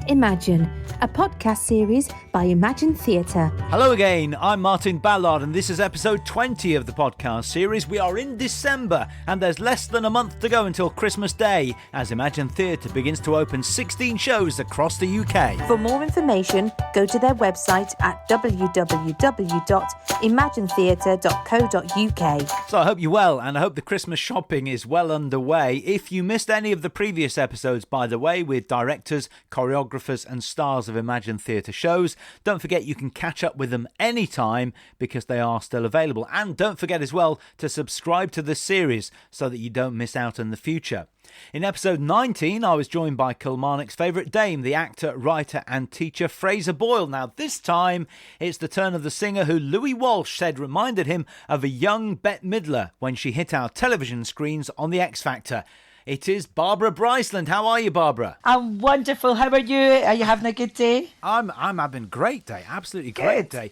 Imagine, a podcast series by Imagine Theatre. Hello again, I'm Martin Ballard and this is episode 20 of the podcast series. We are in December and there's less than a month to go until Christmas Day as Imagine Theatre begins to open 16 shows across the UK. For more information, go to their website at www.imaginetheatre.co.uk. So I hope you're well and I hope the Christmas shopping is well underway. If you missed any of the previous episodes, by the way, with directors, choreographers and stars of Imagine Theatre shows, don't forget you can catch up with them anytime because they are still available. And don't forget as well to subscribe to the series so that you don't miss out in the future. In episode 19, I was joined by Kilmarnock's favourite dame, the actor, writer and teacher Fraser Boyle. Now this time, it's the turn of the singer who Louis Walsh said reminded him of a young Bette Midler when she hit our television screens on The X Factor. It is Barbara Bryceland. How are you, Barbara? I'm wonderful. How are you? Are you having a good day? I'm having a great day. Absolutely great day.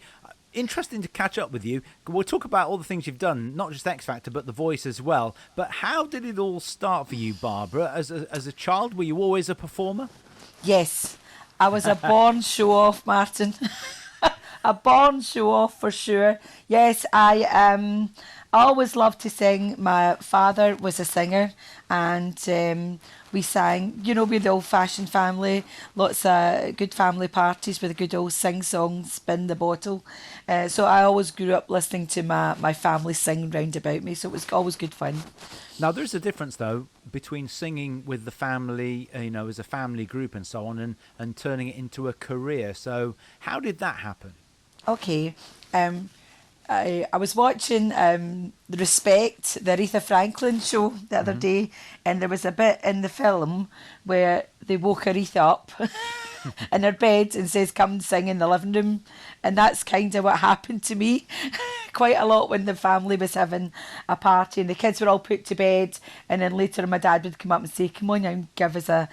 Interesting to catch up with you. We'll talk about all the things you've done, not just X Factor, but The Voice as well. But how did it all start for you, Barbara? As a child, were you always a performer? Yes. I was a born show-off, Martin. A born show-off for sure. Yes, I always loved to sing. My father was a singer and we sang, you know, with the old-fashioned family, lots of good family parties with a good old sing-song, spin the bottle. So I always grew up listening to my family sing round about me, so it was always good fun. Now, there's a difference, though, between singing with the family, you know, as a family group and so on, and turning it into a career. So how did that happen? Okay. I was watching The Respect, the Aretha Franklin show the other day, and there was a bit in the film where they woke Aretha up in her bed and says, come and sing in the living room. And that's kind of what happened to me quite a lot when the family was having a party and the kids were all put to bed, and then later my dad would come up and say, come on and give us a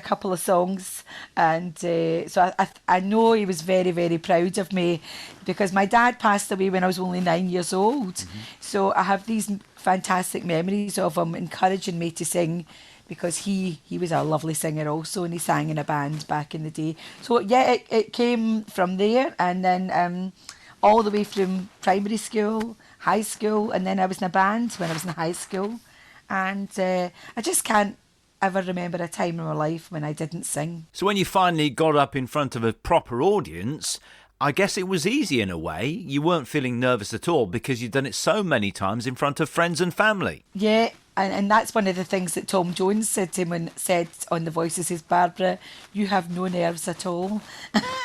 couple of songs. And so I know he was very, very proud of me because my dad passed away when I was only 9 years old. So I have these fantastic memories of him encouraging me to sing, because he was a lovely singer also, and he sang in a band back in the day. So yeah, it came from there, and then all the way from primary school, high school, and then I was in a band when I was in high school. And I just can't ever remember a time in my life when I didn't sing. So when you finally got up in front of a proper audience, I guess it was easy in a way. You weren't feeling nervous at all because you'd done it so many times in front of friends and family. Yeah, and that's one of the things that Tom Jones said to him when said on The Voice, he says, Barbara, you have no nerves at all.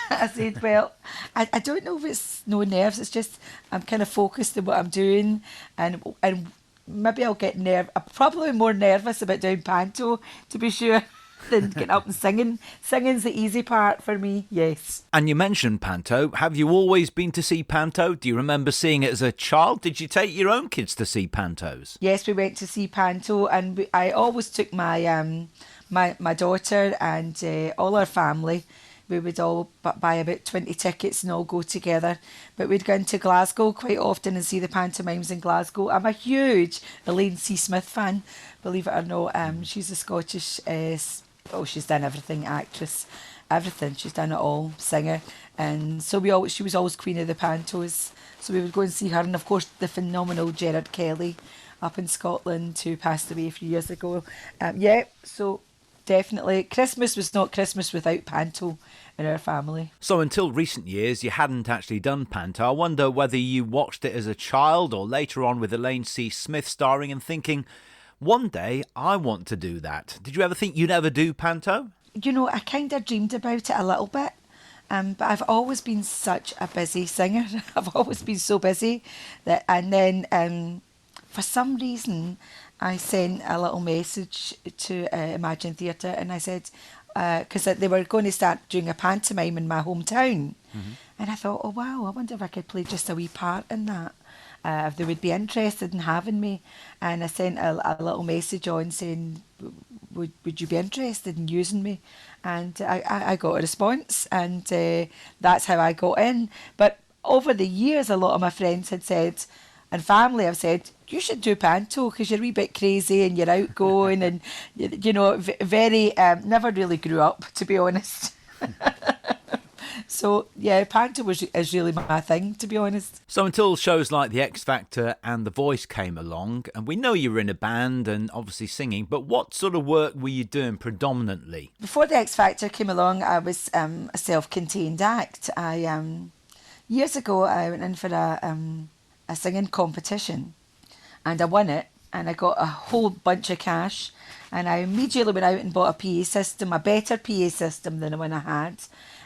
I said, well, I don't know if it's no nerves, it's just I'm kind of focused on what I'm doing, and maybe I'll get I'm probably more nervous about doing panto, to be sure, than getting up and singing. Singing's the easy part for me, yes. And you mentioned panto. Have you always been to see panto? Do you remember seeing it as a child? Did you take your own kids to see pantos? Yes, we went to see panto, and I always took my my daughter and all our family. We would all buy about 20 tickets and all go together. But we'd go into Glasgow quite often and see the pantomimes in Glasgow. I'm a huge Elaine C. Smith fan, believe it or not. She's a Scottish, she's done everything, actress, everything. She's done it all, singer. And so she was always queen of the pantos. So we would go and see her. And of course, the phenomenal Gerard Kelly up in Scotland, who passed away a few years ago. So definitely, Christmas was not Christmas without panto in our family. So until recent years, you hadn't actually done panto. I wonder whether you watched it as a child or later on with Elaine C. Smith starring and thinking, one day I want to do that. Did you ever think you'd ever do panto? You know, I kind of dreamed about it a little bit. But I've always been such a busy singer. I've always been so busy and then for some reason I sent a little message to Imagine Theatre, and I said, because they were going to start doing a pantomime in my hometown, and I thought, oh wow, I wonder if I could play just a wee part in that. If they would be interested in having me. And I sent a little message on saying, would you be interested in using me? And I got a response, and that's how I got in. But over the years, a lot of my friends had said, and family have said, you should do panto because you're a wee bit crazy and you're outgoing and, you know, very, never really grew up, to be honest. So, yeah, panto is really my thing, to be honest. So until shows like The X Factor and The Voice came along, and we know you were in a band and obviously singing, but what sort of work were you doing predominantly? Before The X Factor came along, I was a self-contained act. Years ago, I went in for a singing competition, and I won it, and I got a whole bunch of cash, and I immediately went out and bought a PA system, a better PA system than the one I had.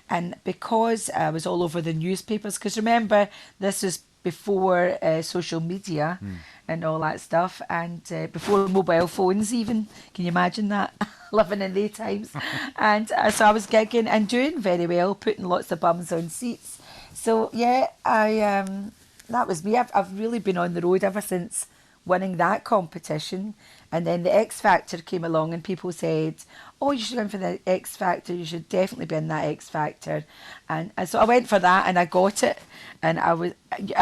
And because I was all over the newspapers, because remember, this was before social media and all that stuff, and before mobile phones even. Can you imagine that? Living in the times. And so I was gigging and doing very well, putting lots of bums on seats. So yeah, that was me. I've really been on the road ever since winning that competition. And then the X Factor came along and people said, oh, you should go in for the X Factor, you should definitely be in that X Factor. And so I went for that and I got it. And I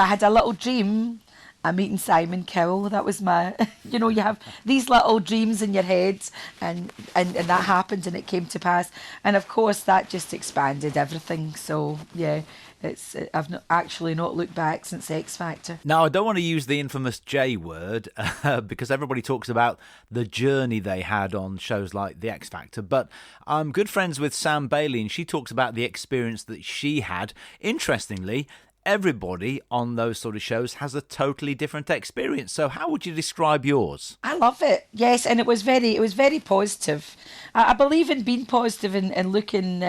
had a little dream of meeting Simon Cowell. That was my, you have these little dreams in your head, and that happened and it came to pass. And of course that just expanded everything. So yeah. I've not looked back since the X Factor. Now, I don't want to use the infamous J word because everybody talks about the journey they had on shows like the X Factor, but I'm good friends with Sam Bailey and she talks about the experience that she had. Interestingly, everybody on those sort of shows has a totally different experience. So how would you describe yours? I love it. Yes, and it was very positive. I believe in being positive and looking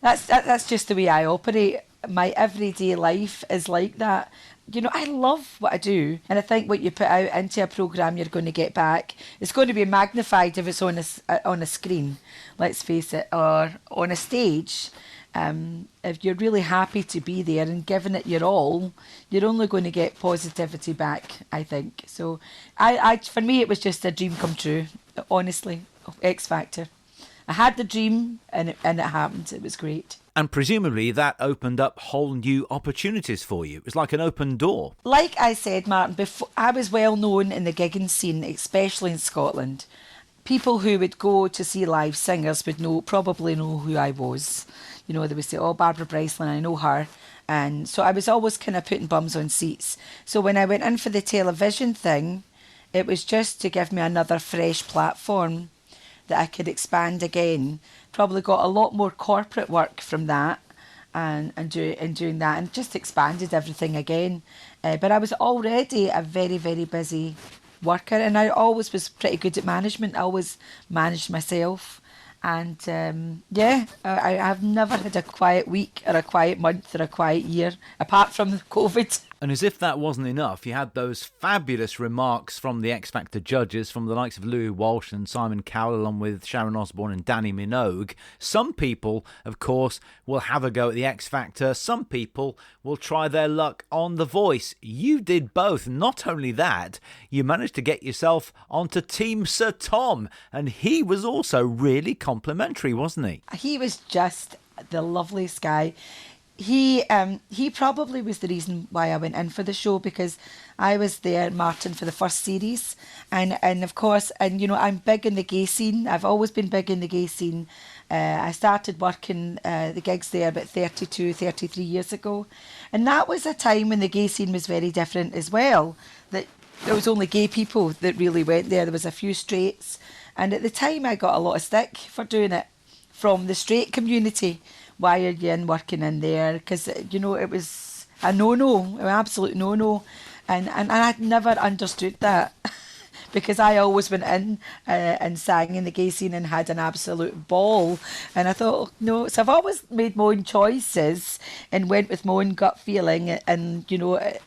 That's just the way I operate. My everyday life is like that. I love what I do, and I think what you put out into a programme you're going to get back. It's going to be magnified if it's on a screen, let's face it, or on a stage. If you're really happy to be there and giving it your all, you're only going to get positivity back, I think. So for me, it was just a dream come true, honestly, X Factor. I had the dream and it happened. It was great. And presumably that opened up whole new opportunities for you. It was like an open door. Like I said, Martin, before I was well known in the gigging scene, especially in Scotland. People who would go to see live singers would probably know who I was. They would say, oh, Barbara Bryceland, I know her. And so I was always kind of putting bums on seats. So when I went in for the television thing, it was just to give me another fresh platform that I could expand again. Probably got a lot more corporate work from that and doing that, and just expanded everything again. But I was already a very, very busy worker, and I always was pretty good at management. I always managed myself. And I have never had a quiet week or a quiet month or a quiet year, apart from COVID. And as if that wasn't enough, you had those fabulous remarks from the X Factor judges, from the likes of Louis Walsh and Simon Cowell, along with Sharon Osbourne and Danny Minogue. Some people, of course, will have a go at the X Factor. Some people will try their luck on The Voice. You did both. Not only that, you managed to get yourself onto Team Sir Tom, and he was also really complimentary, wasn't he? He was just the loveliest guy. He probably was the reason why I went in for the show, because I was there, Martin, for the first series, and of course, I'm big in the gay scene. I've always been big in the gay scene. I started working the gigs there about 33 years ago, and that was a time when the gay scene was very different as well. That there was only gay people that really went there. There was a few straights, and at the time I got a lot of stick for doing it from the straight community. Why are you in working in there? Because, it was a no-no, an absolute no-no. And I'd never understood that because I always went in and sang in the gay scene and had an absolute ball. And I thought, no. So I've always made my own choices and went with my own gut feeling. And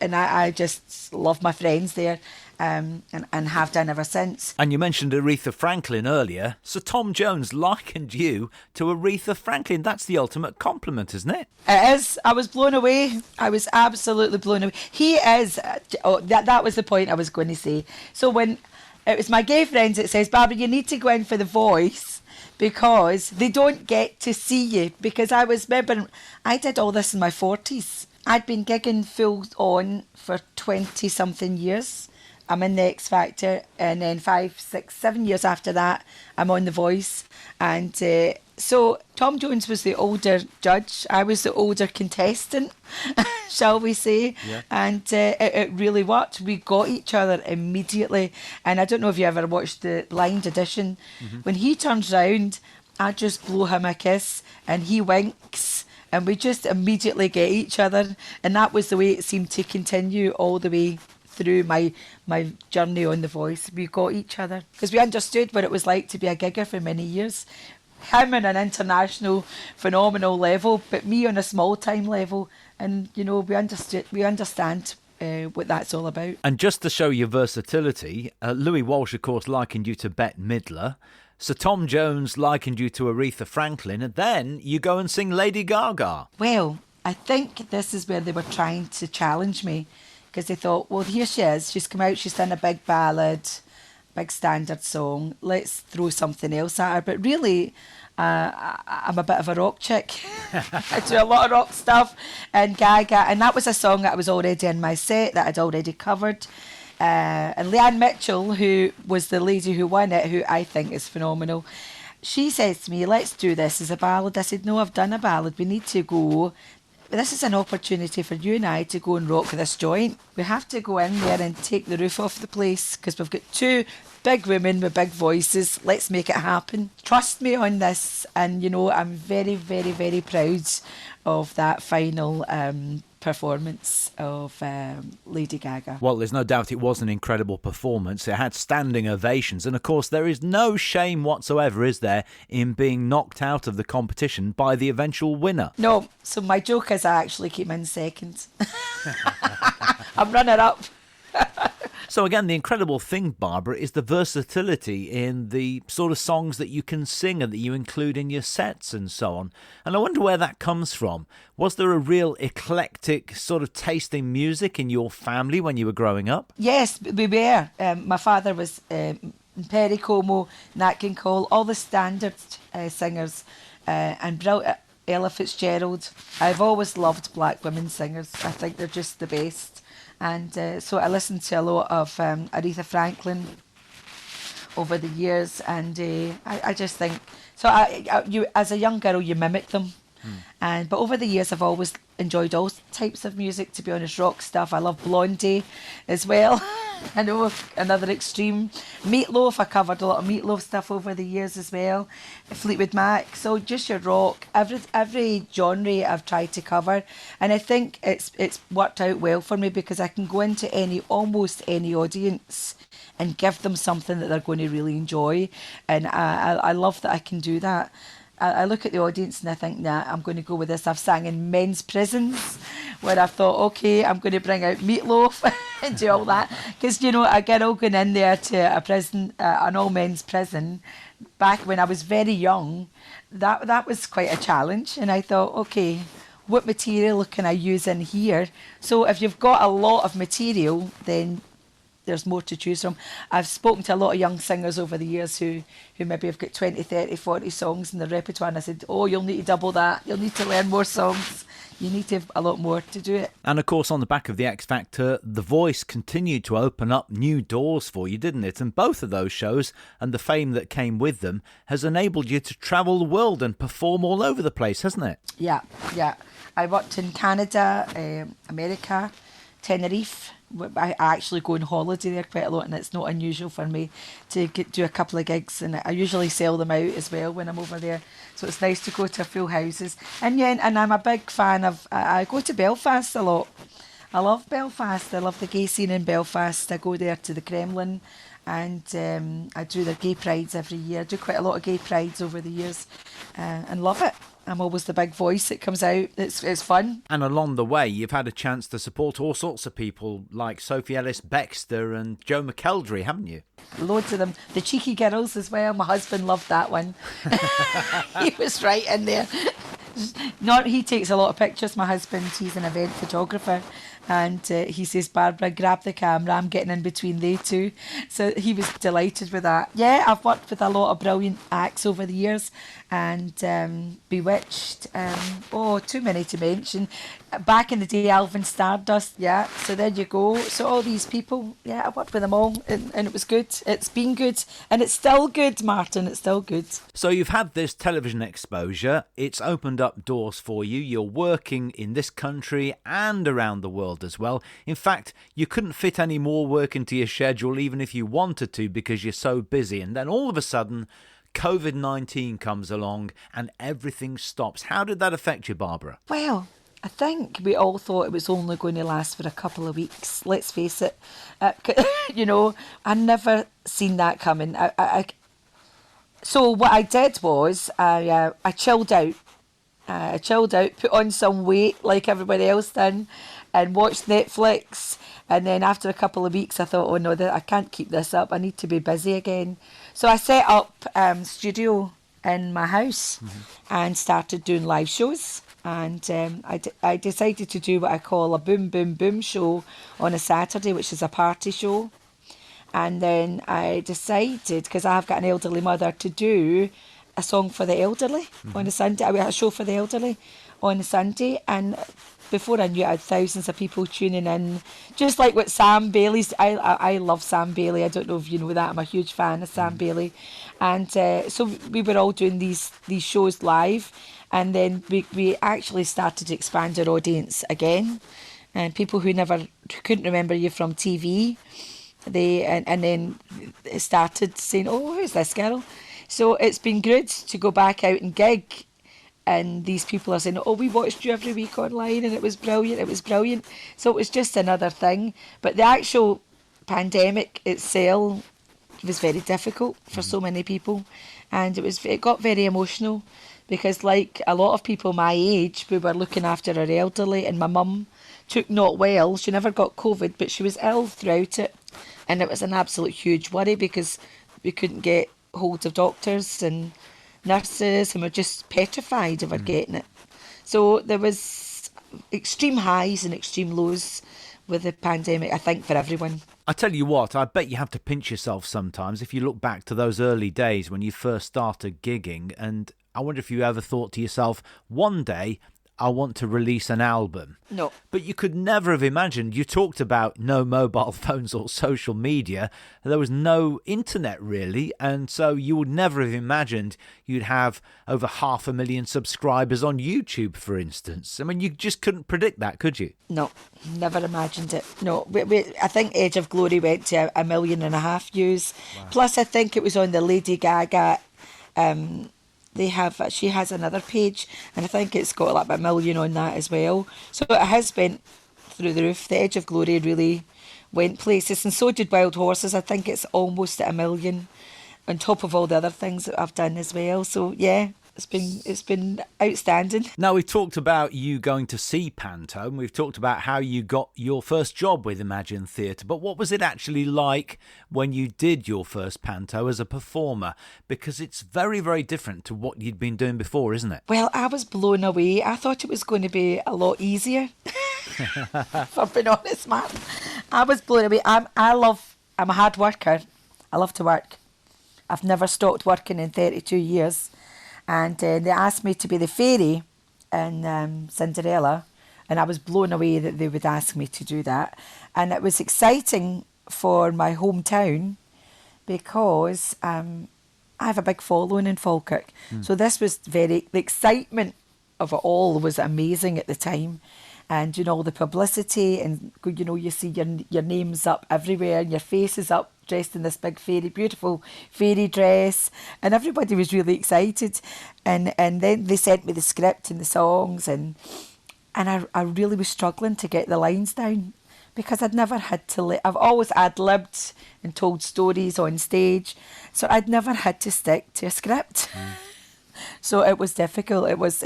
I just love my friends there. And have done ever since. And you mentioned Aretha Franklin earlier. So Tom Jones likened you to Aretha Franklin. That's the ultimate compliment, isn't it? It is. I was blown away. I was absolutely blown away. He is. That was the point I was going to say. So when it was my gay friends that says, Barbara, you need to go in for The Voice because they don't get to see you. Because I did all this in my 40s. I'd been gigging full on for 20-something years. I'm in the X Factor, and then 5, 6, 7 years after that, I'm on The Voice. And so Tom Jones was the older judge. I was the older contestant, shall we say. Yeah. And it really worked. We got each other immediately. And I don't know if you ever watched the blind audition. When he turns round, I just blow him a kiss and he winks. And we just immediately get each other. And that was the way it seemed to continue all the way through my journey on The Voice. We got each other because we understood what it was like to be a gigger for many years. Him on an international phenomenal level, but me on a small time level. And, you know, we understand what that's all about. And just to show your versatility, Louis Walsh, of course, likened you to Bette Midler. Sir Tom Jones likened you to Aretha Franklin, and then you go and sing Lady Gaga. Well, I think this is where they were trying to challenge me, because they thought, well, here she is. She's come out, she's done a big ballad, big standard song. Let's throw something else at her. But really, I'm a bit of a rock chick. I do a lot of rock stuff. And Gaga, and that was a song that was already in my set, that I'd already covered. And Leanne Mitchell, who was the lady who won it, who I think is phenomenal, she says to me, let's do this as a ballad. I said, no, I've done a ballad. We need to go. This is an opportunity for you and I to go and rock this joint. We have to go in there and take the roof off the place because we've got two big women with big voices. Let's make it happen. Trust me on this. And, you know, I'm very, very, very proud of that final performance of Lady Gaga. Well, there's no doubt it was an incredible performance. It had standing ovations. And, of course, there is no shame whatsoever, is there, in being knocked out of the competition by the eventual winner? No. So my joke is I actually came in second. I'm runner-up. So again, the incredible thing, Barbara, is the versatility in the sort of songs that you can sing and that you include in your sets and so on. And I wonder where that comes from. Was there a real eclectic sort of taste in music in your family when you were growing up? Yes, we were. My father was Perry Como, Nat King Cole, all the standard singers, and Ella Fitzgerald. I've always loved black women singers. I think they're just the best. And so I listened to a lot of Aretha Franklin over the years, and I just think so. You as a young girl, you mimic them, but over the years, I've always enjoyed all types of music. To be honest, rock stuff. I love Blondie as well. I know another extreme. Meatloaf. I covered a lot of Meatloaf stuff over the years as well. Fleetwood Mac. So just your rock. Every genre I've tried to cover, and I think it's worked out well for me because I can go into almost any audience and give them something that they're going to really enjoy, and I love that I can do that. I look at the audience and I think, nah, I'm going to go with this. I've sang in men's prisons where I thought, okay, I'm going to bring out Meatloaf and do all that. Because, you know, a girl going in there to a prison, an all-men's prison, back when I was very young, that was quite a challenge. And I thought, okay, what material can I use in here? So if you've got a lot of material, then there's more to choose from. I've spoken to a lot of young singers over the years who maybe have got 20, 30, 40 songs in their repertoire, and I said, oh, you'll need to double that. You'll need to learn more songs. You need to have a lot more to do it. And of course, on the back of the X Factor, The Voice continued to open up new doors for you, didn't it? And both of those shows and the fame that came with them has enabled you to travel the world and perform all over the place, hasn't it? Yeah. I worked in Canada, America, Tenerife. I actually go on holiday there quite a lot, and it's not unusual for me to do a couple of gigs, and I usually sell them out as well when I'm over there. So it's nice to go to full houses. And yeah, and I'm a big fan of. I go to Belfast a lot. I love Belfast. I love the gay scene in Belfast. I go there to the Kremlin, and I do their gay prides every year. I do quite a lot of gay prides over the years, and love it. I'm always the big voice that comes out. It's fun. And along the way, you've had a chance to support all sorts of people like Sophie Ellis-Bextor and Joe McElderry, haven't you? Loads of them. The Cheeky Girls as well. My husband loved that one. He was right in there. He takes a lot of pictures, my husband. He's an event photographer. And he says, Barbara, grab the camera, I'm getting in between they two. So he was delighted with that. Yeah, I've worked with a lot of brilliant acts over the years, and Bewitched, too many to mention. Back in the day, Alvin Stardust, yeah, so there you go. So all these people, yeah, I worked with them all, and it was good. It's been good, and it's still good, Martin, it's still good. So you've had this television exposure, it's opened up doors for you, you're working in this country and around the world as well. In fact, you couldn't fit any more work into your schedule even if you wanted to because you're so busy, and then all of a sudden COVID-19 comes along and everything stops. How did that affect you, Barbara? Well, I think we all thought it was only going to last for a couple of weeks. Let's face it. I never seen that coming. So what I did was I chilled out. I chilled out, put on some weight like everybody else done, and watched Netflix. And then after a couple of weeks, I thought, oh no, I can't keep this up. I need to be busy again. So I set up studio in my house and started doing live shows. And I decided to do what I call a boom, boom, boom show on a Saturday, which is a party show. And then I decided, because I've got an elderly mother, to do a song for the elderly on a Sunday, a show for the elderly on a Sunday. And before I knew it, I had thousands of people tuning in, just like what Sam Bailey's. I love Sam Bailey. I don't know if you know that. I'm a huge fan of Sam Bailey. And so we were all doing these shows live. And then we actually started to expand our audience again. And people who couldn't remember you from TV, and then started saying, oh, who's this girl? So it's been good to go back out and gig. And these people are saying, oh, we watched you every week online and it was brilliant, it was brilliant. So it was just another thing. But the actual pandemic itself was very difficult for so many people. And it got very emotional because, like a lot of people my age, we were looking after our elderly, and my mum took not well. She never got COVID, but she was ill throughout it. And it was an absolute huge worry because we couldn't get hold of doctors and nurses, and we're just petrified of her getting it. So there was extreme highs and extreme lows with the pandemic, I think, for everyone. I tell you what, I bet you have to pinch yourself sometimes if you look back to those early days when you first started gigging, and I wonder if you ever thought to yourself, one day I want to release an album. No. But you could never have imagined. You talked about no mobile phones or social media. There was no internet, really. And so you would never have imagined you'd have over 500,000 subscribers on YouTube, for instance. I mean, you just couldn't predict that, could you? No, never imagined it. No, I think Edge of Glory went to 1.5 million views. Wow. Plus, I think it was on the Lady Gaga... she has another page, and I think it's got like 1 million on that as well. So it has went through the roof. The Edge of Glory really went places, and so did Wild Horses. I think it's almost at 1 million, on top of all the other things that I've done as well. So yeah, it's been outstanding. Now, we've talked about you going to see Panto, and we've talked about how you got your first job with Imagine Theatre, but what was it actually like when you did your first Panto as a performer? Because it's very, very different to what you'd been doing before, isn't it? Well, I was blown away. I thought it was going to be a lot easier, for being honest, Martin. I was blown away. I'm a hard worker. I love to work. I've never stopped working in 32 years. And they asked me to be the fairy in Cinderella, and I was blown away that they would ask me to do that. And it was exciting for my hometown because I have a big following in Falkirk. So this was the excitement of it all was amazing at the time. And, you know, all the publicity, and, you know, you see your name's up everywhere and your face is up, dressed in this big fairy, beautiful fairy dress, and everybody was really excited. And then they sent me the script and the songs, and I really was struggling to get the lines down because I'd never had to. I've always ad-libbed and told stories on stage, so I'd never had to stick to a script. So it was difficult. It was.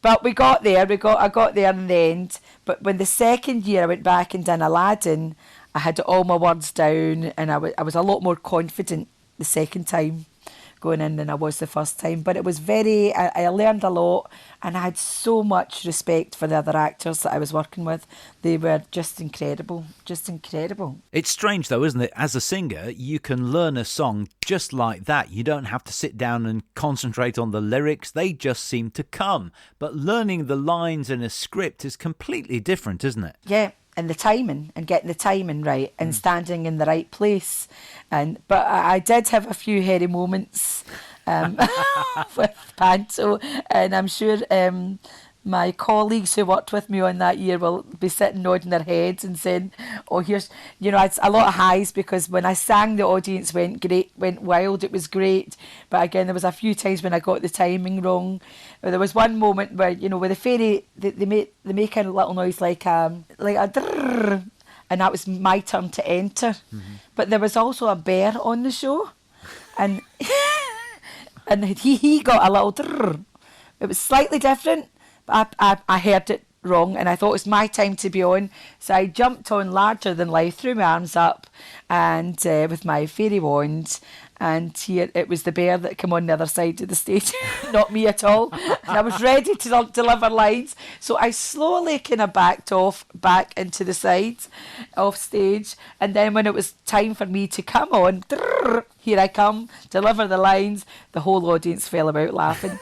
But we got there. I got there in the end. But when the second year I went back and done Aladdin, I had all my words down, and I was a lot more confident the second time, going in than I was the first time. But it was I learned a lot, and I had so much respect for the other actors that I was working with. They were just incredible, just incredible. It's strange though, isn't it? As a singer, you can learn a song just like that. You don't have to sit down and concentrate on the lyrics. They just seem to come. But learning the lines in a script is completely different, isn't it? Yeah. And the timing, and getting the timing right, and standing in the right place. But I did have a few hairy moments with panto, and I'm sure my colleagues who worked with me on that year will be sitting nodding their heads and saying, oh, here's, it's a lot of highs, because when I sang, the audience went wild. It was great. But again, there was a few times when I got the timing wrong. There was one moment where, with the fairy, they make a little noise like a drrrr, and that was my turn to enter. Mm-hmm. But there was also a bear on the show, and and he got a little drrrr. It was slightly different, but I heard it wrong, and I thought it was my time to be on. So I jumped on larger than life, threw my arms up, and with my fairy wand, and here it was the bear that came on the other side of the stage, not me at all. And I was ready to deliver lines, so I slowly kind of backed off back into the side off stage, and then when it was time for me to come on, drrr, here I come, deliver the lines, the whole audience fell about laughing.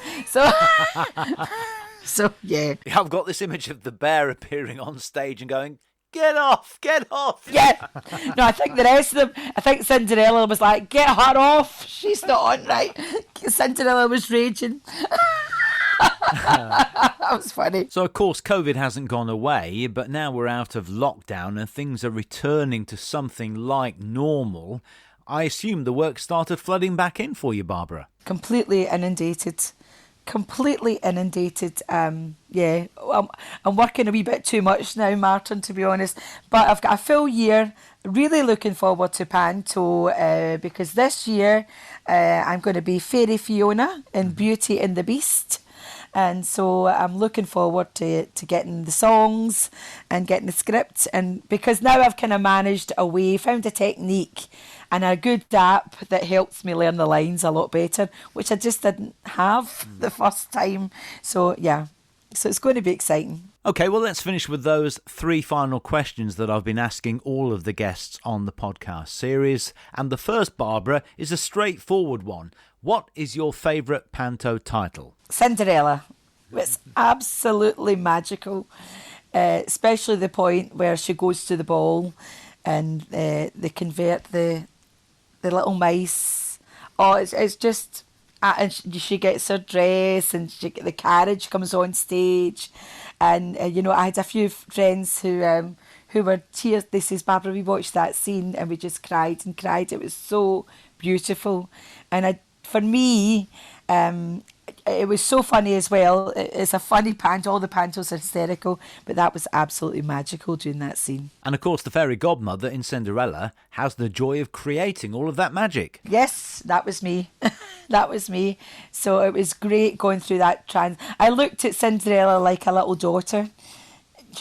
So, yeah. I've got this image of the bear appearing on stage and going, get off, get off. Yeah. No, I think the rest of them, I think Cinderella was like, get her off. She's not on right. Cinderella was raging. That was funny. So, of course, COVID hasn't gone away, but now we're out of lockdown and things are returning to something like normal. I assume the work started flooding back in for you, Barbara. Completely inundated. Yeah, I'm working a wee bit too much now, Martin, to be honest, but I've got a full year. Really looking forward to panto, because this year I'm going to be Fairy Fiona in Beauty and the Beast, and so I'm looking forward to getting the songs and getting the script, and because now I've kind of managed a way, found a technique and a good app that helps me learn the lines a lot better, which I just didn't have the first time. So, yeah, so it's going to be exciting. OK, well, let's finish with those three final questions that I've been asking all of the guests on the podcast series. And the first, Barbara, is a straightforward one. What is your favourite panto title? Cinderella. It's absolutely magical, especially the point where she goes to the ball and they convert the little mice. Oh, it's just, and she gets her dress, and the carriage comes on stage, and I had a few friends who were tears. They says, Barbara, we watched that scene and we just cried and cried. It was so beautiful, and for me, it was so funny as well. It's a funny panto. All the pantos are hysterical, but that was absolutely magical during that scene. And of course, the fairy godmother in Cinderella has the joy of creating all of that magic. Yes, that was me. That was me. So it was great going through that I looked at Cinderella like a little daughter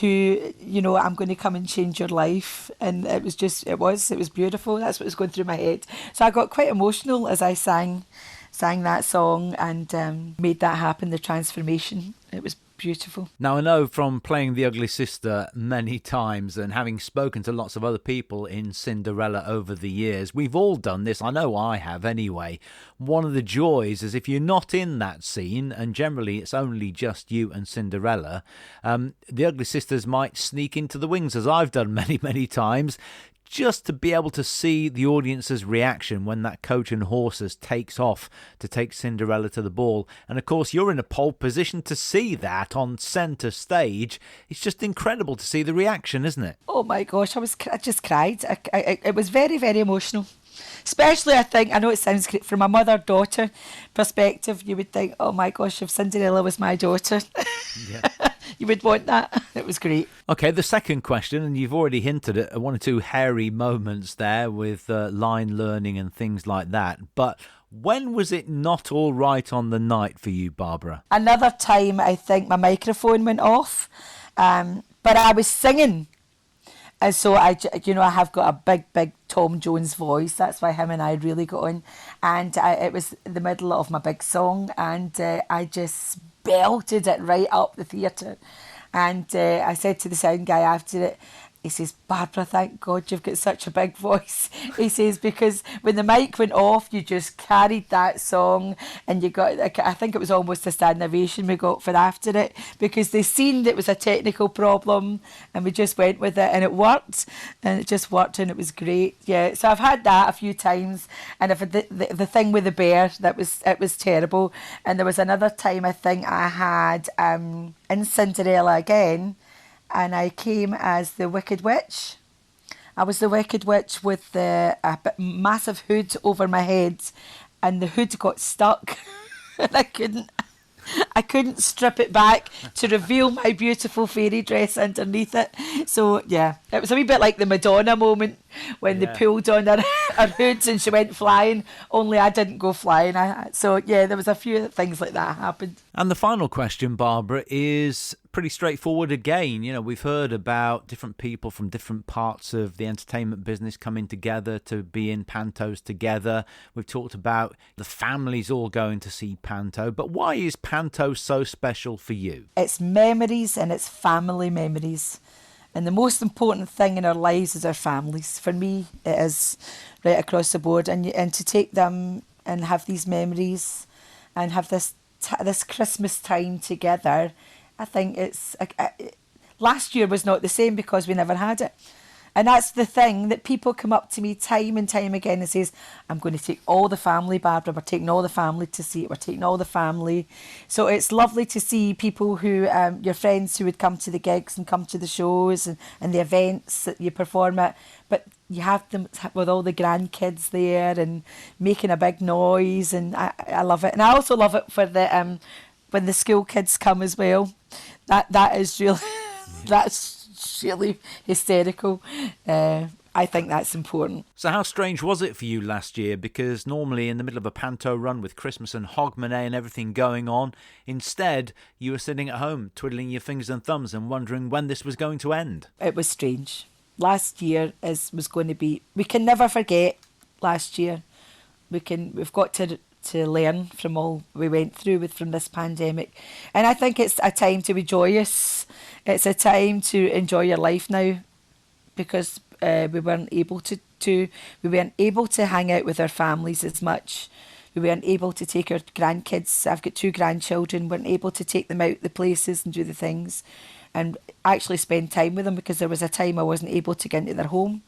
who, I'm going to come and change your life. And it was beautiful. That's what was going through my head. So I got quite emotional as I sang that song and made that happen, the transformation. It was beautiful. Now, I know from playing the Ugly Sister many times and having spoken to lots of other people in Cinderella over the years, we've all done this. I know I have anyway. One of the joys is if you're not in that scene, and generally it's only just you and Cinderella, the Ugly Sisters might sneak into the wings, as I've done many, many times, just to be able to see the audience's reaction when that coach and horses takes off to take Cinderella to the ball. And of course, you're in a pole position to see that on centre stage. It's just incredible to see the reaction, isn't it? Oh my gosh, I just cried. It was very, very emotional. Especially, I know it sounds great, from a mother-daughter perspective, you would think, oh my gosh, if Cinderella was my daughter, yeah. You would want that. It was great. OK, the second question, and you've already hinted at one or two hairy moments there with line learning and things like that, but when was it not all right on the night for you, Barbara? Another time, I think my microphone went off, but I was singing. And so I have got a big Tom Jones voice. That's why him and I really got on. And it was the middle of my big song, and I just belted it right up the theatre. And I said to the sound guy after it, he says, Barbara, thank God you've got such a big voice. He says, because when the mic went off, you just carried that song, and you got, I think it was almost a standing ovation we got for after it, because they seen that it was a technical problem, and we just went with it, and it worked, and it just worked, and it was great. Yeah, so I've had that a few times, and I've had the thing with the bear, it was terrible. And there was another time I think I had in Cinderella again, and I came as the Wicked Witch. I was the Wicked Witch with a massive hood over my head, and the hood got stuck, and I couldn't strip it back to reveal my beautiful fairy dress underneath it. So yeah, it was a wee bit like the Madonna moment when they pulled on her hood and she went flying, only I didn't go flying. So yeah, there was a few things like that happened. And the final question, Barbara, is pretty straightforward again. You know, we've heard about different people from different parts of the entertainment business coming together to be in pantos together. We've talked about the families all going to see panto, but why is panto so special for you? It's memories, and it's family memories. And the most important thing in our lives is our families. For me, it is right across the board. And to take them and have these memories and have this Christmas time together, I think it's... last year was not the same because we never had it. And that's the thing, that people come up to me time and time again and says, I'm going to take all the family, Barbara. We're taking all the family to see it. We're taking all the family. So it's lovely to see people who, your friends who would come to the gigs and come to the shows and the events that you perform at. But you have them with all the grandkids there and making a big noise. And I love it. And I also love it for the when the school kids come as well. That is really... that's really hysterical. I think that's important. So how strange was it for you last year? Because normally in the middle of a panto run with Christmas and Hogmanay and everything going on, instead you were sitting at home twiddling your fingers and thumbs and wondering when this was going to end. It was strange. Last year was going to be... We can never forget last year. We've got to learn from all we went through from this pandemic. And I think it's a time to be joyous. It's a time to enjoy your life now, because we weren't able to hang out with our families as much. We weren't able to take our grandkids. I've got 2 grandchildren. We weren't able to take them out the places and do the things and actually spend time with them, because there was a time I wasn't able to get into their home.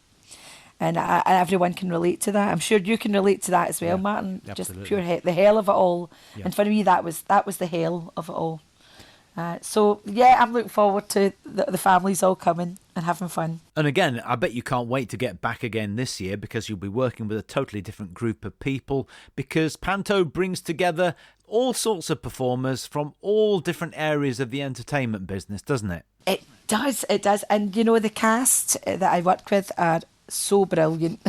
And everyone can relate to that. I'm sure you can relate to that as well, Martin. Absolutely. Just the hell of it all. Yeah. And for me, that was the hell of it all. So yeah, I'm looking forward to the families all coming and having fun. And again, I bet you can't wait to get back again this year, because you'll be working with a totally different group of people, because panto brings together all sorts of performers from all different areas of the entertainment business, doesn't it? It does. And you know, the cast that I work with are so brilliant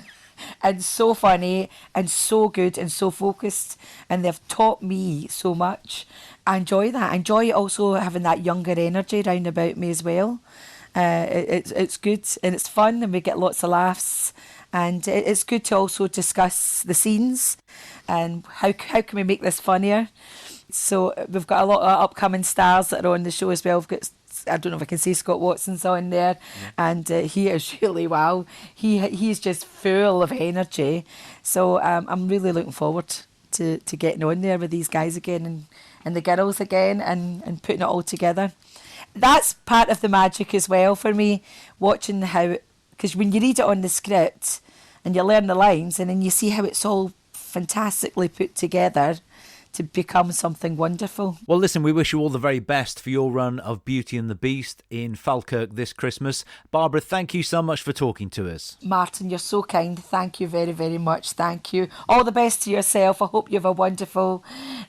and so funny and so good and so focused, and they've taught me so much. I enjoy that. I enjoy also having that younger energy round about me as well. It's good and it's fun, and we get lots of laughs, and it's good to also discuss the scenes and how can we make this funnier. So we've got a lot of upcoming stars that are on the show as well. We've got, I don't know if I can say Scott Watson's on there, and he is really wow. He's just full of energy. So I'm really looking forward to getting on there with these guys again and the girls again and putting it all together. That's part of the magic as well for me, watching how, because when you read it on the script and you learn the lines and then you see how it's all fantastically put together to become something wonderful. Well, listen, we wish you all the very best for your run of Beauty and the Beast in Falkirk this Christmas. Barbara, thank you so much for talking to us. Martin, you're so kind. Thank you very, very much. Thank you. All the best to yourself. I hope you have a wonderful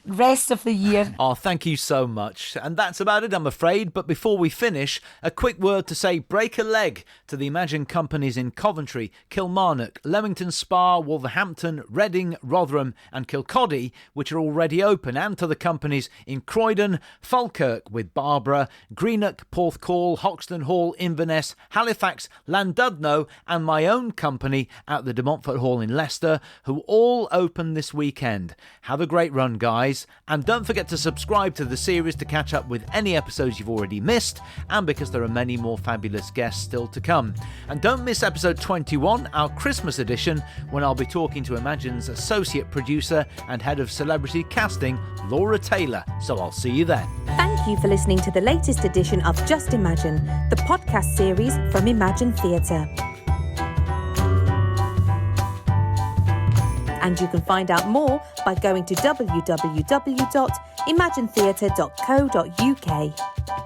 rest of the year. Oh, thank you so much. And that's about it, I'm afraid. But before we finish, a quick word to say break a leg to the Imagine companies in Coventry, Kilmarnock, Leamington Spa, Wolverhampton, Reading, Rotherham and Kilcoddy, which are already open, and to the companies in Croydon, Falkirk with Barbara, Greenock, Porthcawl, Hoxton Hall, Inverness, Halifax, Llandudno and my own company at the De Montfort Hall in Leicester, who all open this weekend. Have a great run, guys. And don't forget to subscribe to the series to catch up with any episodes you've already missed, and because there are many more fabulous guests still to come. And don't miss episode 21, our Christmas edition, when I'll be talking to Imagine's associate producer and head of celebrity casting, Laura Taylor. So I'll see you then. Thank you for listening to the latest edition of Just Imagine, the podcast series from Imagine Theatre. And you can find out more by going to www.imaginetheatre.co.uk.